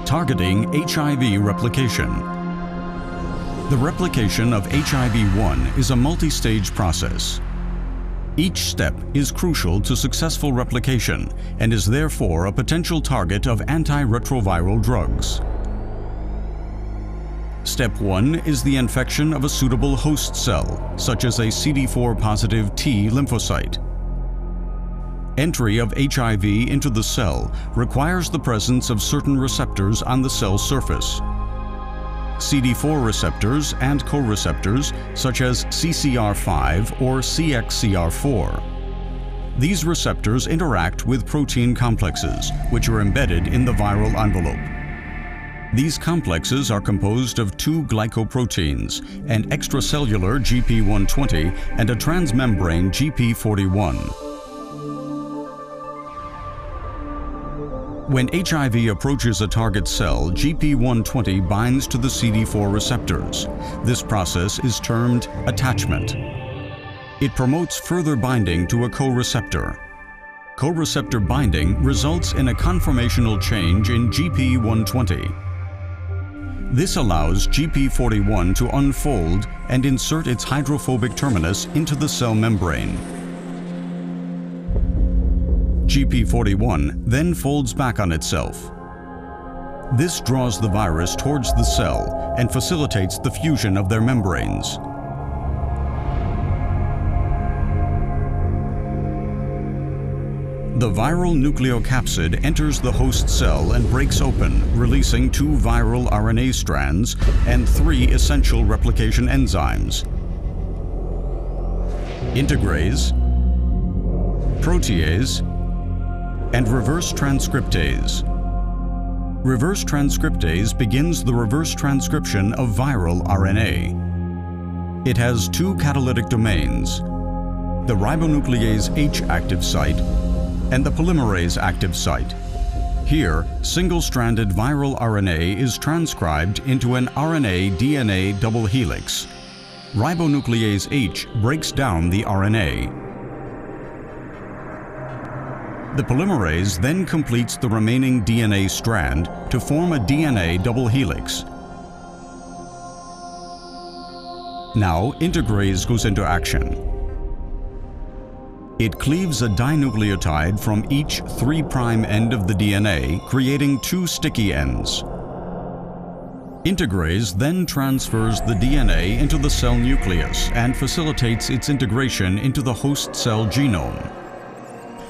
Targeting HIV replication. The replication of HIV-1 is a multi-stage process. Each step is crucial to successful replication and is therefore a potential target of antiretroviral drugs. Step 1 is the infection of a suitable host cell, such as a CD4-positive T lymphocyte. Entry of HIV into the cell requires the presence of certain receptors on the cell surface. CD4 receptors and co-receptors such as CCR5 or CXCR4. These receptors interact with protein complexes, which are embedded in the viral envelope. These complexes are composed of two glycoproteins, an extracellular GP120 and a transmembrane GP41. When HIV approaches a target cell, GP120 binds to the CD4 receptors. This process is termed attachment. It promotes further binding to a co-receptor. Co-receptor binding results in a conformational change in GP120. This allows GP41 to unfold and insert its hydrophobic terminus into the cell membrane. GP41 then folds back on itself. This draws the virus towards the cell and facilitates the fusion of their membranes. The viral nucleocapsid enters the host cell and breaks open, releasing two viral RNA strands and three essential replication enzymes: integrase, protease, and reverse transcriptase. Reverse transcriptase begins the reverse transcription of viral RNA. It has two catalytic domains: the ribonuclease H active site and the polymerase active site. Here, single-stranded viral RNA is transcribed into an RNA-DNA double helix. Ribonuclease H breaks down the RNA. The polymerase then completes the remaining DNA strand to form a DNA double helix. Now, integrase goes into action. It cleaves a dinucleotide from each 3' end of the DNA, creating two sticky ends. Integrase then transfers the DNA into the cell nucleus and facilitates its integration into the host cell genome.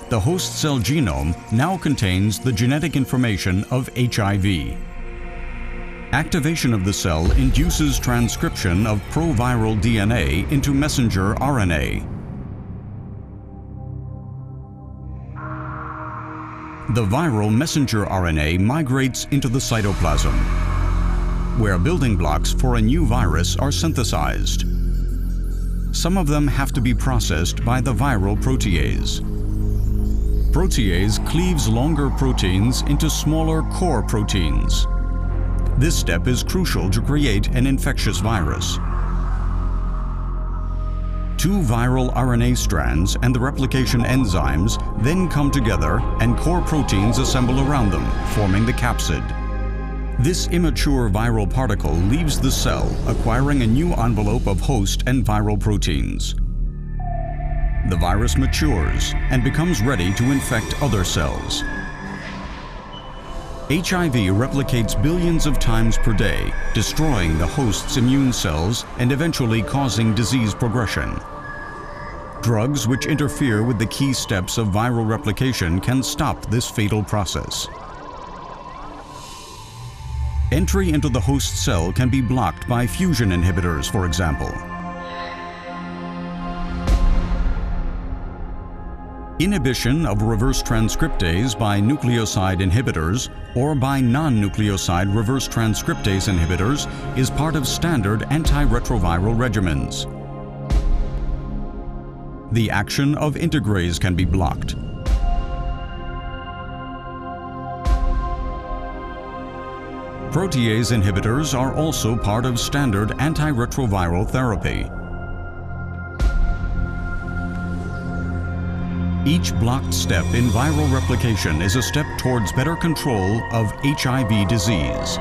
The host cell genome now contains the genetic information of HIV. Activation of the cell induces transcription of proviral DNA into messenger RNA. The viral messenger RNA migrates into the cytoplasm, where building blocks for a new virus are synthesized. Some of them have to be processed by the viral protease. Protease cleaves longer proteins into smaller core proteins. This step is crucial to create an infectious virus. Two viral RNA strands and the replication enzymes then come together and core proteins assemble around them, forming the capsid. This immature viral particle leaves the cell, acquiring a new envelope of host and viral proteins. The virus matures and becomes ready to infect other cells. HIV replicates billions of times per day, destroying the host's immune cells and eventually causing disease progression. Drugs which interfere with the key steps of viral replication can stop this fatal process. Entry into the host cell can be blocked by fusion inhibitors, for example. Inhibition of reverse transcriptase by nucleoside inhibitors or by non-nucleoside reverse transcriptase inhibitors is part of standard antiretroviral regimens. The action of integrase can be blocked. Protease inhibitors are also part of standard antiretroviral therapy. Each blocked step in viral replication is a step towards better control of HIV disease.